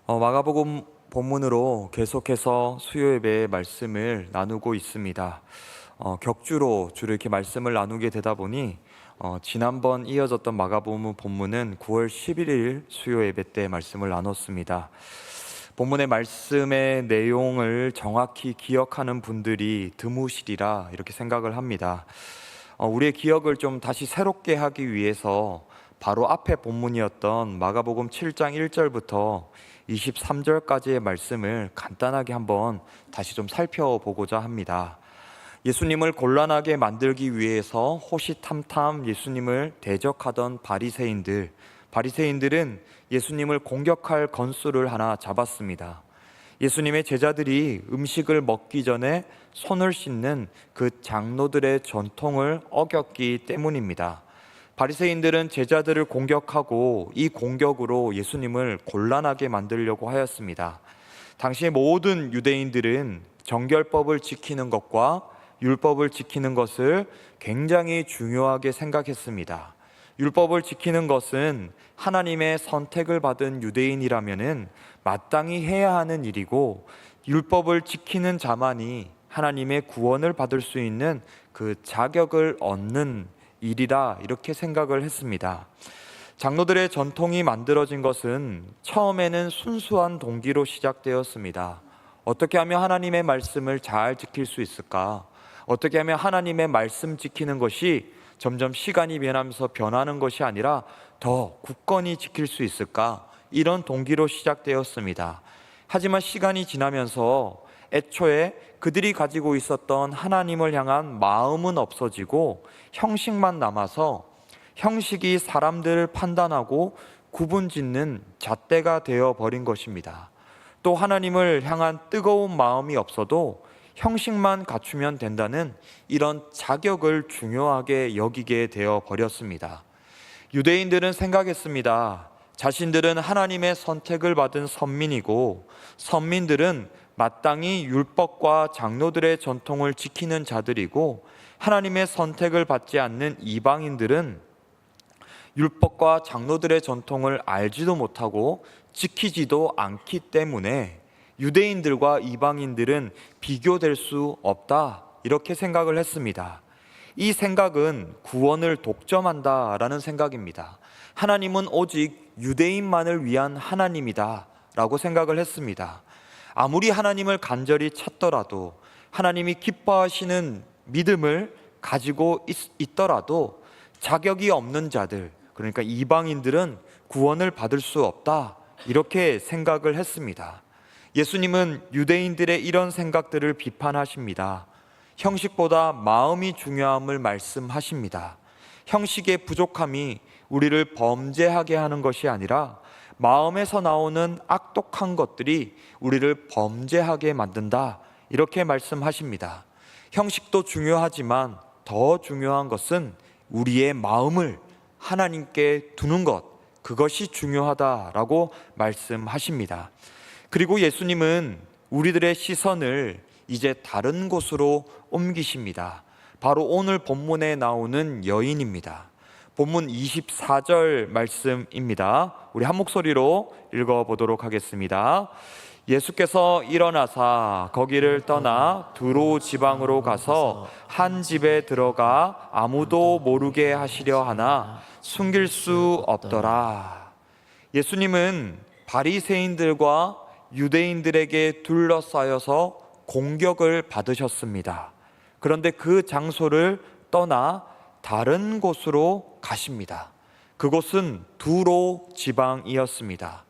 마가복음 본문으로 계속해서 수요 예배의 말씀을 나누고 있습니다. 격주로 주로 이렇게 말씀을 나누게 되다 보니 지난번 이어졌던 마가복음 본문은 9월 11일 수요 예배 때 말씀을 나눴습니다. 본문의 말씀의 내용을 정확히 기억하는 분들이 드무시리라 이렇게 생각을 합니다. 우리의 기억을 좀 다시 새롭게 하기 위해서 바로 앞에 본문이었던 마가복음 7장 1절부터 23절까지의 말씀을 간단하게 한번 다시 좀 살펴보고자 합니다. 예수님을 곤란하게 만들기 위해서 호시탐탐 예수님을 대적하던 바리새인들은 예수님을 공격할 건수를 하나 잡았습니다. 예수님의 제자들이 음식을 먹기 전에 손을 씻는 그 장로들의 전통을 어겼기 때문입니다. 바리새인들은 제자들을 공격하고 이 공격으로 예수님을 곤란하게 만들려고 하였습니다. 당시의 모든 유대인들은 정결법을 지키는 것과 율법을 지키는 것을 굉장히 중요하게 생각했습니다. 율법을 지키는 것은 하나님의 선택을 받은 유대인이라면은 마땅히 해야 하는 일이고, 율법을 지키는 자만이 하나님의 구원을 받을 수 있는 그 자격을 얻는 일이라 이렇게 생각을 했습니다. 장로들의 전통이 만들어진 것은 처음에는 순수한 동기로 시작되었습니다. 어떻게 하면 하나님의 말씀을 잘 지킬 수 있을까? 어떻게 하면 하나님의 말씀 지키는 것이 점점 시간이 변하면서 변하는 것이 아니라 더 굳건히 지킬 수 있을까? 이런 동기로 시작되었습니다. 하지만 시간이 지나면서 애초에 그들이 가지고 있었던 하나님을 향한 마음은 없어지고 형식만 남아서 형식이 사람들을 판단하고 구분짓는 잣대가 되어버린 것입니다. 또 하나님을 향한 뜨거운 마음이 없어도 형식만 갖추면 된다는 이런 자격을 중요하게 여기게 되어버렸습니다. 유대인들은 생각했습니다. 자신들은 하나님의 선택을 받은 선민이고, 선민들은 마땅히 율법과 장로들의 전통을 지키는 자들이고, 하나님의 선택을 받지 않는 이방인들은 율법과 장로들의 전통을 알지도 못하고 지키지도 않기 때문에 유대인들과 이방인들은 비교될 수 없다, 이렇게 생각을 했습니다. 이 생각은 구원을 독점한다라는 생각입니다. 하나님은 오직 유대인만을 위한 하나님이다 라고 생각을 했습니다. 아무리 하나님을 간절히 찾더라도, 하나님이 기뻐하시는 믿음을 가지고 있더라도 자격이 없는 자들, 그러니까 이방인들은 구원을 받을 수 없다, 이렇게 생각을 했습니다. 예수님은 유대인들의 이런 생각들을 비판하십니다. 형식보다 마음이 중요함을 말씀하십니다. 형식의 부족함이 우리를 범죄하게 하는 것이 아니라 마음에서 나오는 악독한 것들이 우리를 범죄하게 만든다, 이렇게 말씀하십니다. 형식도 중요하지만 더 중요한 것은 우리의 마음을 하나님께 두는 것, 그것이 중요하다라고 말씀하십니다. 그리고 예수님은 우리들의 시선을 이제 다른 곳으로 옮기십니다. 바로 오늘 본문에 나오는 여인입니다. 본문 24절 말씀입니다. 우리 한 목소리로 읽어보도록 하겠습니다. 예수께서 일어나사 거기를 떠나 두로 지방으로 가서 한 집에 들어가 아무도 모르게 하시려 하나 숨길 수 없더라. 예수님은 바리새인들과 유대인들에게 둘러싸여서 공격을 받으셨습니다. 그런데 그 장소를 떠나 다른 곳으로 가십니다. 그곳은 두로 지방이었습니다.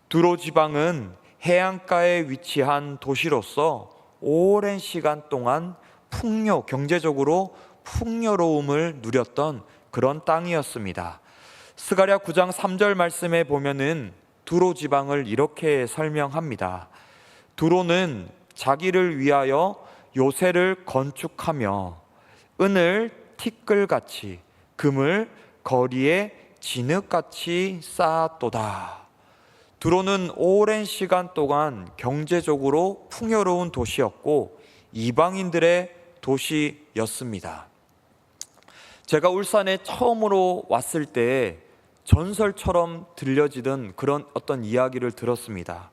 두로 지방은 해안가에 위치한 도시로서 오랜 시간 동안 경제적으로 풍요로움을 누렸던 그런 땅이었습니다. 스가랴 9장 3절 말씀에 보면은 두로 지방을 이렇게 설명합니다. 두로는 자기를 위하여 요새를 건축하며 은을 티끌같이 금을 거리에 진흙같이 쌓았도다. 두로는 오랜 시간 동안 경제적으로 풍요로운 도시였고 이방인들의 도시였습니다. 제가 울산에 처음으로 왔을 때 전설처럼 들려지던 그런 어떤 이야기를 들었습니다.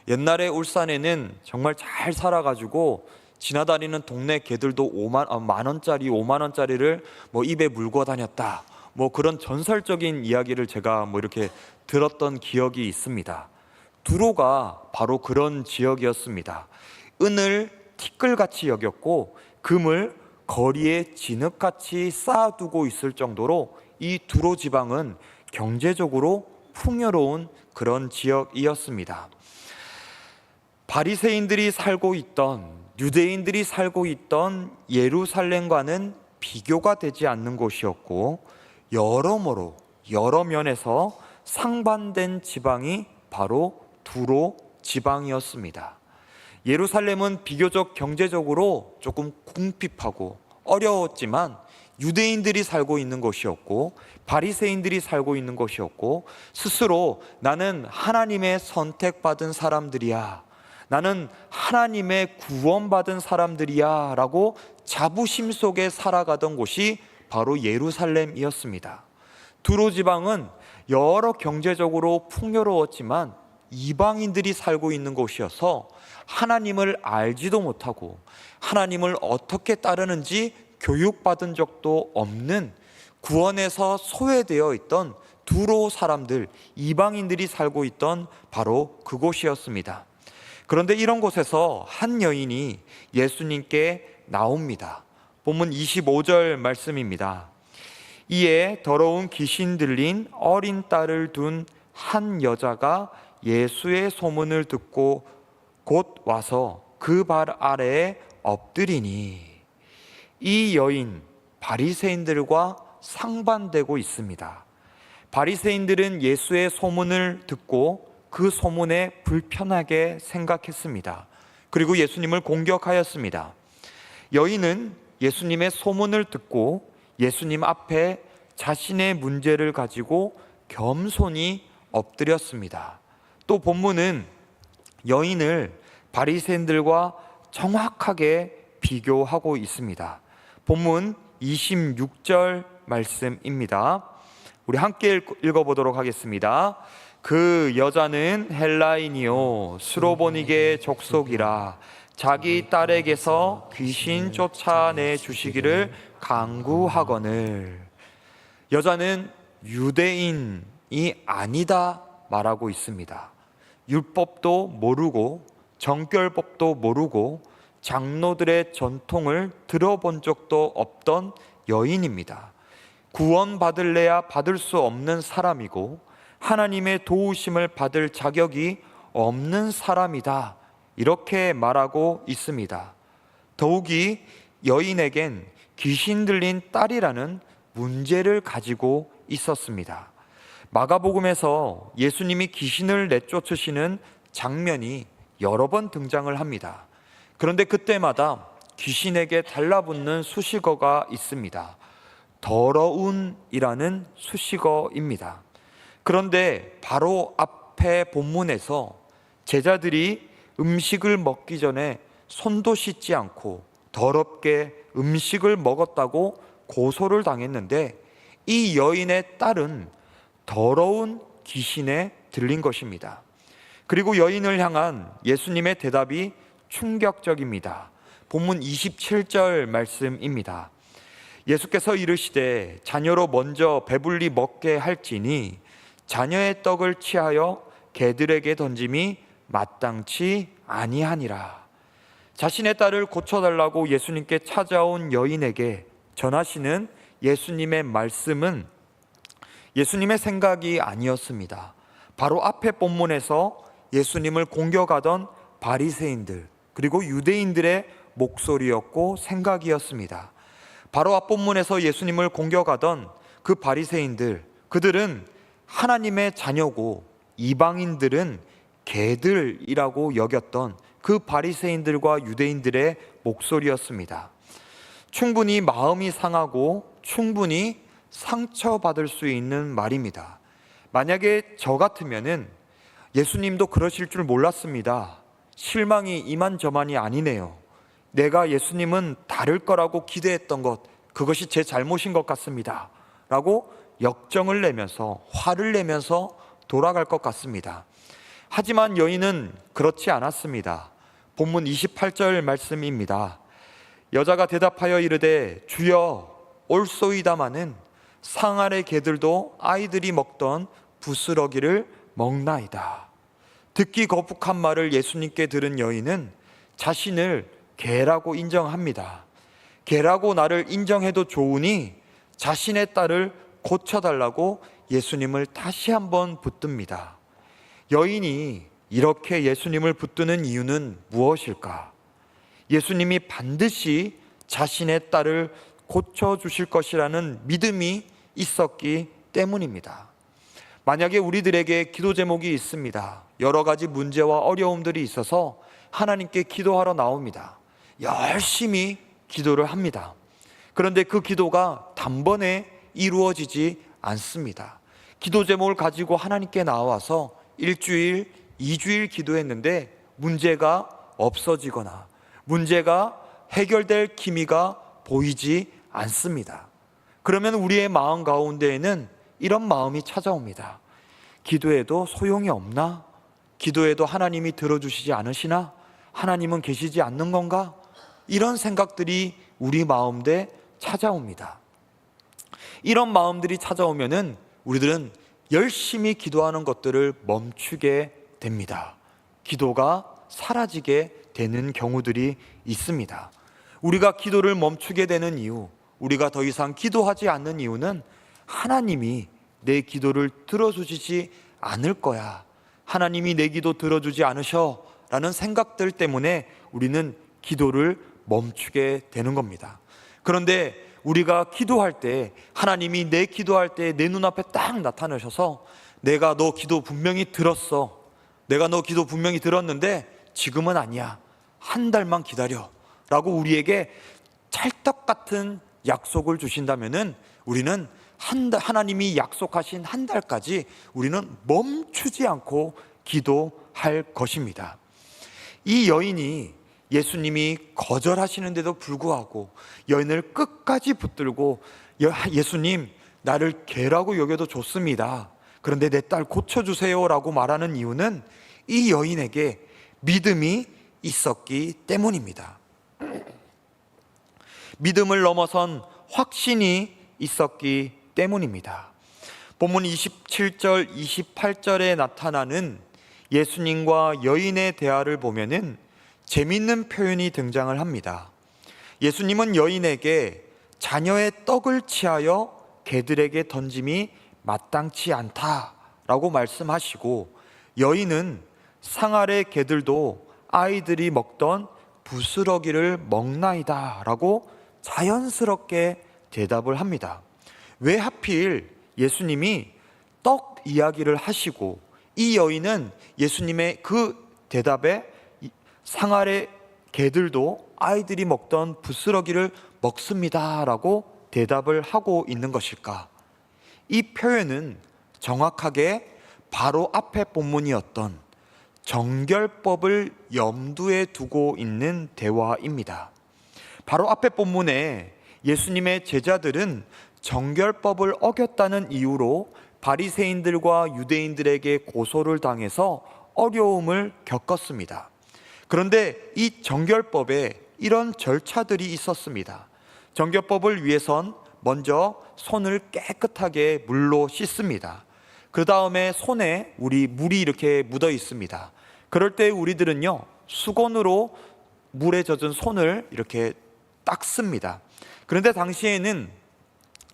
옛날에 울산에는 정말 잘 살아가지고 지나다니는 동네 개들도 10,000원짜리 5만 원짜리를 뭐 입에 물고 다녔다, 뭐 그런 전설적인 이야기를 제가 뭐 이렇게 들었던 기억이 있습니다. 두로가 바로 그런 지역이었습니다. 은을 티끌같이 여겼고 금을 거리에 진흙같이 쌓아두고 있을 정도로 이 두로 지방은 경제적으로 풍요로운 그런 지역이었습니다. 바리새인들이 살고 있던, 유대인들이 살고 있던 예루살렘과는 비교가 되지 않는 곳이었고, 여러모로 여러 면에서 상반된 지방이 바로 두로 지방이었습니다. 예루살렘은 비교적 경제적으로 조금 궁핍하고 어려웠지만 유대인들이 살고 있는 곳이었고 바리새인들이 살고 있는 곳이었고, 스스로 나는 하나님의 선택받은 사람들이야, 나는 하나님의 구원받은 사람들이야 라고 자부심 속에 살아가던 곳이 바로 예루살렘이었습니다. 두로 지방은 여러 경제적으로 풍요로웠지만 이방인들이 살고 있는 곳이어서 하나님을 알지도 못하고 하나님을 어떻게 따르는지 교육받은 적도 없는, 구원에서 소외되어 있던 두로 사람들, 이방인들이 살고 있던 바로 그곳이었습니다. 그런데 이런 곳에서 한 여인이 예수님께 나옵니다. 본문 25절 말씀입니다. 이에 더러운 귀신 들린 어린 딸을 둔 한 여자가 예수의 소문을 듣고 곧 와서 그 발 아래에 엎드리니, 이 여인 바리새인들과 상반되고 있습니다. 바리새인들은 예수의 소문을 듣고 그 소문에 불편하게 생각했습니다. 그리고 예수님을 공격하였습니다. 여인은 예수님의 소문을 듣고 예수님 앞에 자신의 문제를 가지고 겸손히 엎드렸습니다. 또 본문은 여인을 바리새인들과 정확하게 비교하고 있습니다. 본문 26절 말씀입니다. 우리 함께 읽어보도록 하겠습니다. 그 여자는 헬라인이요 수로보니게 족속이라 자기 딸에게서 귀신 쫓아내 주시기를 간구하거늘. 여자는 유대인이 아니다 말하고 있습니다. 율법도 모르고 정결법도 모르고 장로들의 전통을 들어본 적도 없던 여인입니다. 구원받을래야 받을 수 없는 사람이고 하나님의 도우심을 받을 자격이 없는 사람이다, 이렇게 말하고 있습니다. 더욱이 여인에겐 귀신 들린 딸이라는 문제를 가지고 있었습니다. 마가복음에서 예수님이 귀신을 내쫓으시는 장면이 여러 번 등장을 합니다. 그런데 그때마다 귀신에게 달라붙는 수식어가 있습니다. 더러운이라는 수식어입니다. 그런데 바로 앞에 본문에서 제자들이 음식을 먹기 전에 손도 씻지 않고 더럽게 음식을 먹었다고 고소를 당했는데, 이 여인의 딸은 더러운 귀신에 들린 것입니다. 그리고 여인을 향한 예수님의 대답이 충격적입니다. 본문 27절 말씀입니다. 예수께서 이르시되 자녀로 먼저 배불리 먹게 할지니 자녀의 떡을 취하여 개들에게 던짐이 마땅치 아니하니라. 자신의 딸을 고쳐달라고 예수님께 찾아온 여인에게 전하시는 예수님의 말씀은 예수님의 생각이 아니었습니다. 바로 앞에 본문에서 예수님을 공격하던 바리새인들 그리고 유대인들의 목소리였고 생각이었습니다. 바로 앞 본문에서 예수님을 공격하던 그 바리새인들, 그들은 하나님의 자녀고 이방인들은 개들이라고 여겼던 그 바리새인들과 유대인들의 목소리였습니다. 충분히 마음이 상하고 충분히 상처받을 수 있는 말입니다. 만약에 저 같으면은 예수님도 그러실 줄 몰랐습니다. 실망이 이만저만이 아니네요. 내가 예수님은 다를 거라고 기대했던 것, 그것이 제 잘못인 것 같습니다 라고 역정을 내면서 화를 내면서 돌아갈 것 같습니다. 하지만 여인은 그렇지 않았습니다. 본문 28절 말씀입니다. 여자가 대답하여 이르되 주여 옳소이다마는 상 아래 개들도 아이들이 먹던 부스러기를 먹나이다. 듣기 거북한 말을 예수님께 들은 여인은 자신을 개라고 인정합니다. 개라고 나를 인정해도 좋으니 자신의 딸을 고쳐달라고 예수님을 다시 한번 붙듭니다. 여인이 이렇게 예수님을 붙드는 이유는 무엇일까? 예수님이 반드시 자신의 딸을 고쳐주실 것이라는 믿음이 있었기 때문입니다. 만약에 우리들에게 기도 제목이 있습니다. 여러 가지 문제와 어려움들이 있어서 하나님께 기도하러 나옵니다. 열심히 기도를 합니다. 그런데 그 기도가 단번에 이루어지지 않습니다. 기도 제목을 가지고 하나님께 나와서 일주일, 2주일 기도했는데 문제가 없어지거나 문제가 해결될 기미가 보이지 않습니다. 그러면 우리의 마음 가운데에는 이런 마음이 찾아옵니다. 기도해도 소용이 없나? 기도해도 하나님이 들어주시지 않으시나? 하나님은 계시지 않는 건가? 이런 생각들이 우리 마음에 찾아옵니다. 이런 마음들이 찾아오면은 우리들은 열심히 기도하는 것들을 멈추게 됩니다. 기도가 사라지게 되는 경우들이 있습니다. 우리가 기도를 멈추게 되는 이유, 우리가 더 이상 기도하지 않는 이유는 하나님이 내 기도를 들어주시지 않을 거야, 하나님이 내 기도 들어주지 않으셔 라는 생각들 때문에 우리는 기도를 멈추게 되는 겁니다. 그런데 우리가 기도할 때 하나님이 내 기도할 때 내 눈앞에 딱 나타나셔서 내가 너 기도 분명히 들었어, 내가 너 기도 분명히 들었는데 지금은 아니야, 한 달만 기다려 라고 우리에게 찰떡 같은 약속을 주신다면은 우리는 하나님이 약속하신 한 달까지 우리는 멈추지 않고 기도할 것입니다. 이 여인이 예수님이 거절하시는데도 불구하고 여인을 끝까지 붙들고 예수님, 나를 개라고 여겨도 좋습니다, 그런데 내 딸 고쳐주세요 라고 말하는 이유는 이 여인에게 믿음이 있었기 때문입니다. 믿음을 넘어선 확신이 있었기 때문입니다. 본문 27절, 28절에 나타나는 예수님과 여인의 대화를 보면은 재미있는 표현이 등장을 합니다. 예수님은 여인에게 자녀의 떡을 취하여 개들에게 던짐이 마땅치 않다라고 말씀하시고, 여인은 상 아래 개들도 아이들이 먹던 부스러기를 먹나이다 라고 자연스럽게 대답을 합니다. 왜 하필 예수님이 떡 이야기를 하시고 이 여인은 예수님의 그 대답에 상 아래 개들도 아이들이 먹던 부스러기를 먹습니다 라고 대답을 하고 있는 것일까? 이 표현은 정확하게 바로 앞에 본문이었던 정결법을 염두에 두고 있는 대화입니다. 바로 앞에 본문에 예수님의 제자들은 정결법을 어겼다는 이유로 바리새인들과 유대인들에게 고소를 당해서 어려움을 겪었습니다. 그런데 이 정결법에 이런 절차들이 있었습니다. 정결법을 위해선 먼저 손을 깨끗하게 물로 씻습니다. 그 다음에 손에 물이 이렇게 묻어 있습니다. 그럴 때 우리들은요, 수건으로 물에 젖은 손을 이렇게 닦습니다. 그런데 당시에는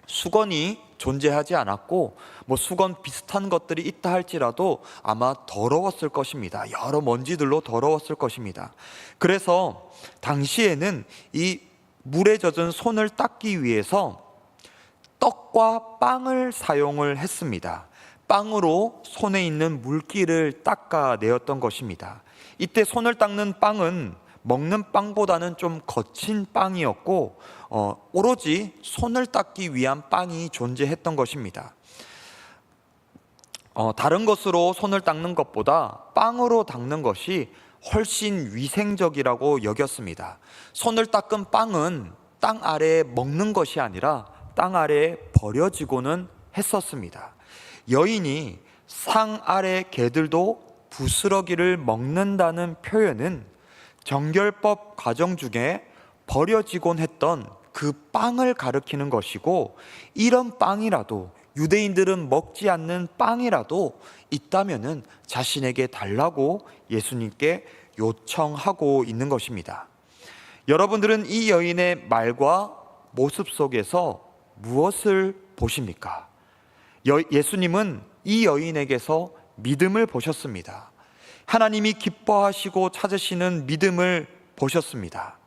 수건이 존재하지 않았고 수건 비슷한 것들이 있다 할지라도 아마 더러웠을 것입니다. 여러 먼지들로 더러웠을 것입니다. 그래서 당시에는 이 물에 젖은 손을 닦기 위해서 떡과 빵을 사용을 했습니다. 빵으로 손에 있는 물기를 닦아내었던 것입니다. 이때 손을 닦는 빵은 먹는 빵보다는 좀 거친 빵이었고 오로지 손을 닦기 위한 빵이 존재했던 것입니다. 다른 것으로 손을 닦는 것보다 빵으로 닦는 것이 훨씬 위생적이라고 여겼습니다. 손을 닦은 빵은 땅 아래에 먹는 것이 아니라 땅 아래에 버려지고는 했었습니다. 여인이 상 아래 개들도 부스러기를 먹는다는 표현은 정결법 과정 중에 버려지곤 했던 그 빵을 가리키는 것이고, 이런 빵이라도, 유대인들은 먹지 않는 빵이라도 있다면은 자신에게 달라고 예수님께 요청하고 있는 것입니다. 여러분들은 이 여인의 말과 모습 속에서 무엇을 보십니까? 예수님은 이 여인에게서 믿음을 보셨습니다. 하나님이 기뻐하시고 찾으시는 믿음을 보셨습니다.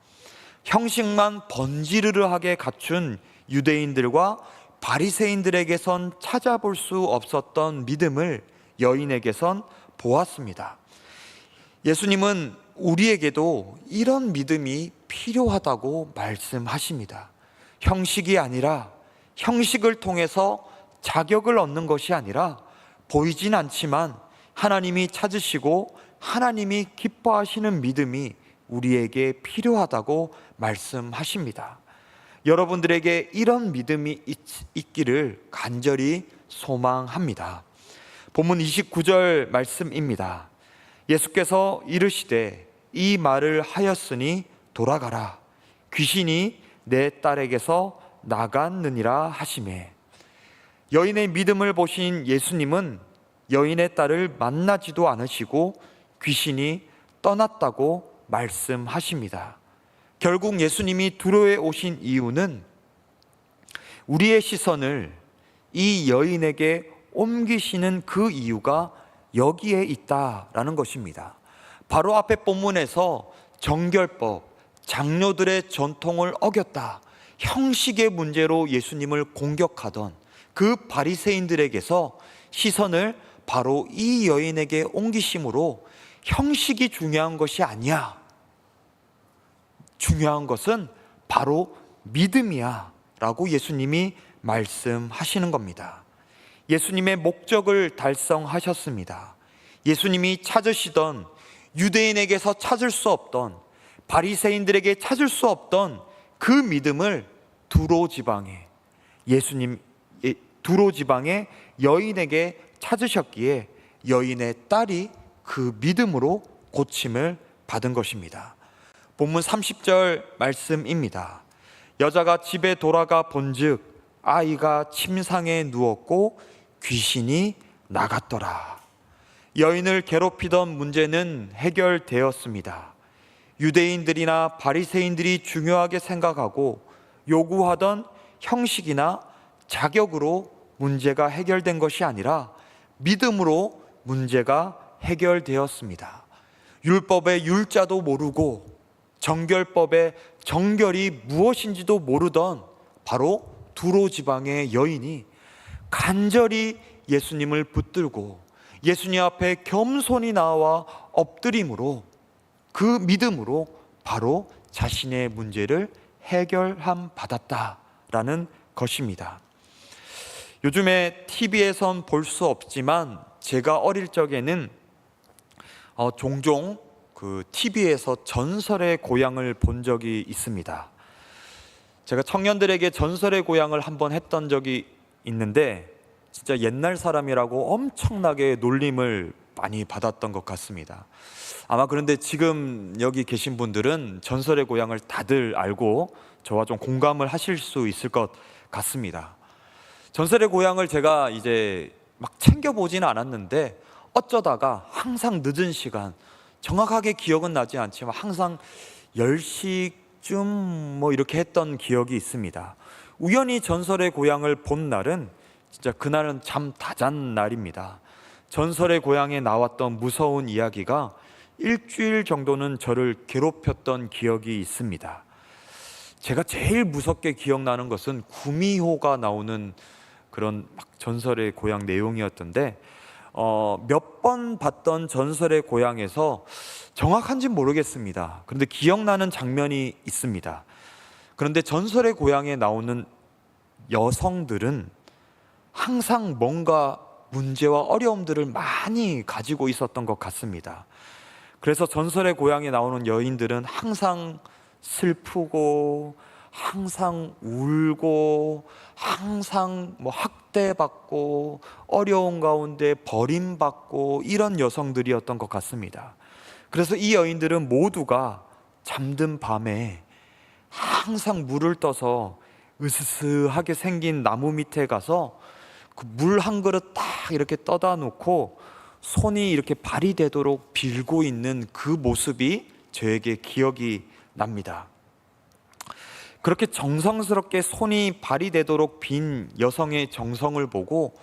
형식만 번지르르하게 갖춘 유대인들과 바리새인들에게선 찾아볼 수 없었던 믿음을 여인에게선 보았습니다. 예수님은 우리에게도 이런 믿음이 필요하다고 말씀하십니다. 형식이 아니라, 형식을 통해서 자격을 얻는 것이 아니라, 보이진 않지만 하나님이 찾으시고 하나님이 기뻐하시는 믿음이 우리에게 필요하다고 말씀하십니다. 여러분들에게 이런 믿음이 있기를 간절히 소망합니다. 본문 29절 말씀입니다. 예수께서 이르시되 이 말을 하였으니 돌아가라, 귀신이 내 딸에게서 나갔느니라 하시매. 여인의 믿음을 보신 예수님은 여인의 딸을 만나지도 않으시고 귀신이 떠났다고 말씀하십니다. 결국 예수님이 두로에 오신 이유는 우리의 시선을 이 여인에게 옮기시는 그 이유가 여기에 있다라는 것입니다. 바로 앞에 본문에서 정결법, 장로들의 전통을 어겼다, 형식의 문제로 예수님을 공격하던 그 바리새인들에게서 시선을 바로 이 여인에게 옮기심으로 형식이 중요한 것이 아니야, 중요한 것은 바로 믿음이야 라고 예수님이 말씀하시는 겁니다. 예수님의 목적을 달성하셨습니다. 예수님이 찾으시던, 유대인에게서 찾을 수 없던, 바리새인들에게 찾을 수 없던 그 믿음을 두로 지방에, 두로 지방의 여인에게 찾으셨기에 여인의 딸이 그 믿음으로 고침을 받은 것입니다. 본문 30절 말씀입니다. 여자가 집에 돌아가 본즉 아이가 침상에 누웠고 귀신이 나갔더라. 여인을 괴롭히던 문제는 해결되었습니다. 유대인들이나 바리새인들이 중요하게 생각하고 요구하던 형식이나 자격으로 문제가 해결된 것이 아니라 믿음으로 문제가 해결되었습니다. 율법의 율자도 모르고 정결법의 정결이 무엇인지도 모르던 바로 두로 지방의 여인이 간절히 예수님을 붙들고 예수님 앞에 겸손히 나와 엎드림으로, 그 믿음으로 바로 자신의 문제를 해결함 받았다라는 것입니다. 요즘에 TV에선 볼 수 없지만 제가 어릴 적에는 종종 그 TV에서 전설의 고향을 본 적이 있습니다. 제가 청년들에게 전설의 고향을 한번 했던 적이 있는데 진짜 옛날 사람이라고 엄청나게 놀림을 많이 받았던 것 같습니다. 아마 그런데 지금 여기 계신 분들은 전설의 고향을 다들 알고 저와 좀 공감을 하실 수 있을 것 같습니다. 전설의 고향을 제가 이제 막 챙겨보지는 않았는데 어쩌다가 항상 늦은 시간, 정확하게 기억은 나지 않지만 항상 10시쯤 뭐 이렇게 했던 기억이 있습니다. 우연히 전설의 고향을 본 날은 진짜 그날은 잠 다 잔 날입니다. 전설의 고향에 나왔던 무서운 이야기가 일주일 정도는 저를 괴롭혔던 기억이 있습니다. 제가 제일 무섭게 기억나는 것은 구미호가 나오는 그런 막 전설의 고향 내용이었던데 몇 번 봤던 전설의 고향에서 정확한지 모르겠습니다. 그런데 기억나는 장면이 있습니다. 그런데 전설의 고향에 나오는 여성들은 항상 뭔가 문제와 어려움들을 많이 가지고 있었던 것 같습니다. 그래서 전설의 고향에 나오는 여인들은 항상 슬프고 항상 울고 항상 학대받고 어려운 가운데 버림받고 이런 여성들이었던 것 같습니다. 그래서 이 여인들은 모두가 잠든 밤에 항상 물을 떠서 으스스하게 생긴 나무 밑에 가서 그 물 한 그릇 딱 이렇게 떠다 놓고 손이 이렇게 발이 되도록 빌고 있는 그 모습이 저에게 기억이 납니다. 그렇게 정성스럽게 손이 발이 되도록 빈 여성의 정성을 보고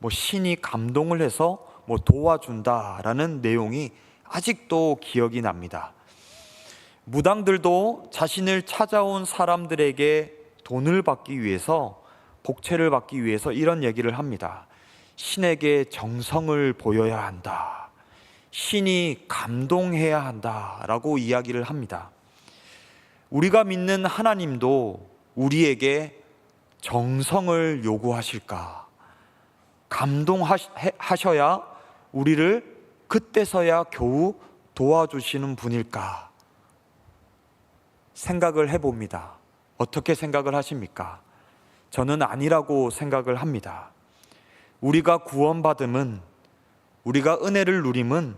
신이 감동을 해서 도와준다라는 내용이 아직도 기억이 납니다. 무당들도 자신을 찾아온 사람들에게 돈을 받기 위해서, 복채를 받기 위해서 이런 얘기를 합니다. 신에게 정성을 보여야 한다, 신이 감동해야 한다라고 이야기를 합니다. 우리가 믿는 하나님도 우리에게 정성을 요구하실까? 감동하셔야 우리를 그때서야 겨우 도와주시는 분일까? 생각을 해봅니다. 어떻게 생각을 하십니까? 저는 아니라고 생각을 합니다. 우리가 구원받음은, 우리가 은혜를 누림은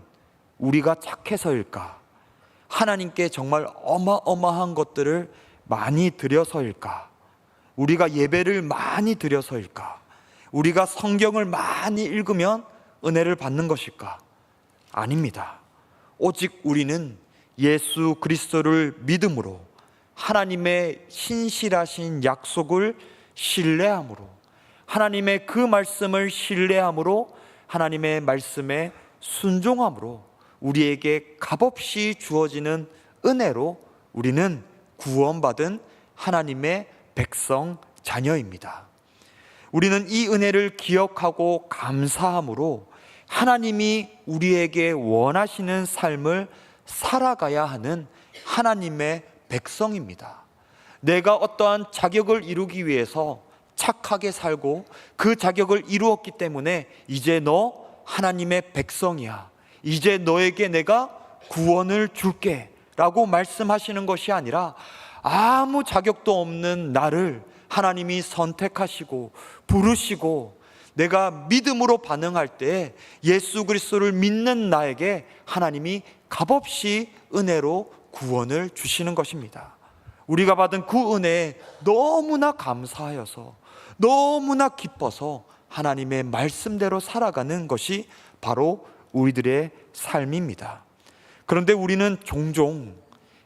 우리가 착해서일까? 하나님께 정말 어마어마한 것들을 많이 드려서일까? 우리가 예배를 많이 드려서일까? 우리가 성경을 많이 읽으면 은혜를 받는 것일까? 아닙니다. 오직 우리는 예수 그리스도를 믿음으로, 하나님의 신실하신 약속을 신뢰함으로, 하나님의 그 말씀을 신뢰함으로, 하나님의 말씀에 순종함으로 우리에게 값없이 주어지는 은혜로 우리는 구원받은 하나님의 백성 자녀입니다. 우리는 이 은혜를 기억하고 감사함으로 하나님이 우리에게 원하시는 삶을 살아가야 하는 하나님의 백성입니다. 내가 어떠한 자격을 이루기 위해서 착하게 살고 그 자격을 이루었기 때문에 이제 너 하나님의 백성이야, 이제 너에게 내가 구원을 줄게 라고 말씀하시는 것이 아니라, 아무 자격도 없는 나를 하나님이 선택하시고 부르시고 내가 믿음으로 반응할 때 예수 그리스도를 믿는 나에게 하나님이 값없이 은혜로 구원을 주시는 것입니다. 우리가 받은 그 은혜에 너무나 감사하여서, 너무나 기뻐서 하나님의 말씀대로 살아가는 것이 바로 우리들의 삶입니다. 그런데 우리는 종종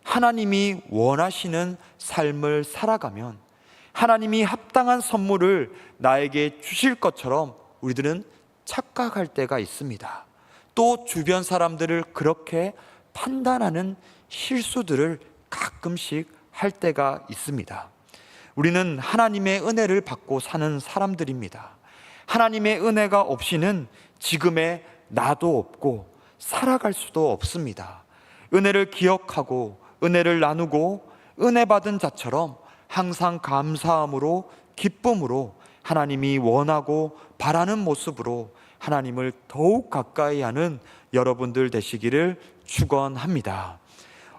하나님이 원하시는 삶을 살아가면 하나님이 합당한 선물을 나에게 주실 것처럼 우리들은 착각할 때가 있습니다. 또 주변 사람들을 그렇게 판단하는 실수들을 가끔씩 할 때가 있습니다. 우리는 하나님의 은혜를 받고 사는 사람들입니다. 하나님의 은혜가 없이는 지금의 나도 없고 살아갈 수도 없습니다. 은혜를 기억하고 은혜를 나누고 은혜 받은 자처럼 항상 감사함으로, 기쁨으로, 하나님이 원하고 바라는 모습으로 하나님을 더욱 가까이 하는 여러분들 되시기를 축원합니다.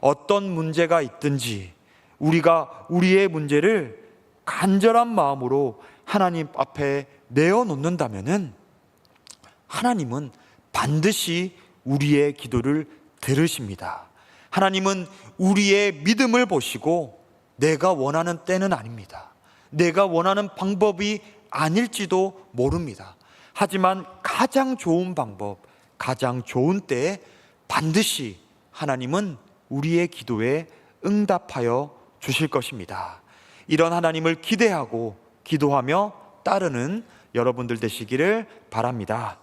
어떤 문제가 있든지 우리가 우리의 문제를 간절한 마음으로 하나님 앞에 내어놓는다면은 하나님은 반드시 우리의 기도를 들으십니다. 하나님은 우리의 믿음을 보시고 내가 원하는 때는 아닙니다. 내가 원하는 방법이 아닐지도 모릅니다. 하지만 가장 좋은 방법, 가장 좋은 때에 반드시 하나님은 우리의 기도에 응답하여 주실 것입니다. 이런 하나님을 기대하고 기도하며 따르는 여러분들 되시기를 바랍니다.